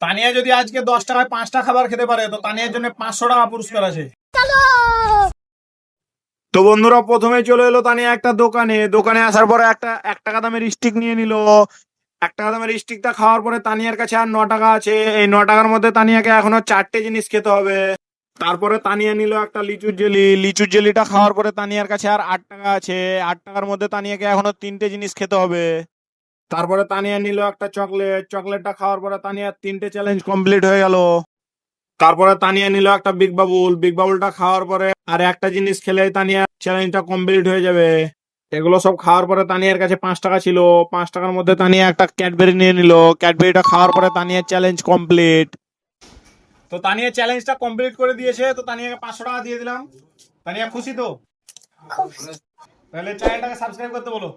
তানিয়া যদি আজকে 10 টাকায় 5টা খাবার খেতে পারে তো তানিয়ার জন্য 500 টাকা পুরস্কার আছে। তো বন্ধুরা প্রথমে চলে এলো তানিয়া একটা দোকানে। দোকানে আসার পরে একটা 1 টাকা দামের স্টিক নিয়ে নিল। 1 টাকা দামের স্টিকটা খাওয়ার পরে তানিয়ার কাছে আর 9 টাকা আছে। এই 9 টাকার মধ্যে তানিয়াকে এখনো 4টে জিনিস খেতে হবে। তারপরে তানিয়া নিল একটা লিচুর জেলি। লিচুর জেলিটা খাওয়ার পরে তানিয়ার কাছে আর 8 টাকা আছে। 8 টাকার মধ্যে তানিয়াকে এখনো 3টে জিনিস খেতে হবে। তারপরে তানিয়া নিল একটা চকলেট। চকলেটটা খাওয়ার পরে তানিয়ার 3টে চ্যালেঞ্জ কমপ্লিট হয়ে গেল। তারপরে তানিয়া নিল একটা বিগ বাবুল। বিগ বাবুলটা খাওয়ার পরে আর একটা জিনিস খেলে তানিয়া চ্যালেঞ্জটা কমপ্লিট হয়ে যাবে। এগুলো সব খাওয়ার পরে তানিয়ার কাছে 5 টাকা ছিল। 5 টাকার মধ্যে তানিয়া একটা ক্যাডবেরি নিয়ে নিল। ক্যাডবেরিটা খাওয়ার পরে তানিয়ার চ্যালেঞ্জ কমপ্লিট। তো তানিয়া চ্যালেঞ্জটা কমপ্লিট করে দিয়েছে। তো তানিয়াকে 500 টাকা দিয়ে দিলাম। তানিয়া খুশি তো? তাহলে চ্যানেলটাকে সাবস্ক্রাইব করতে বলো।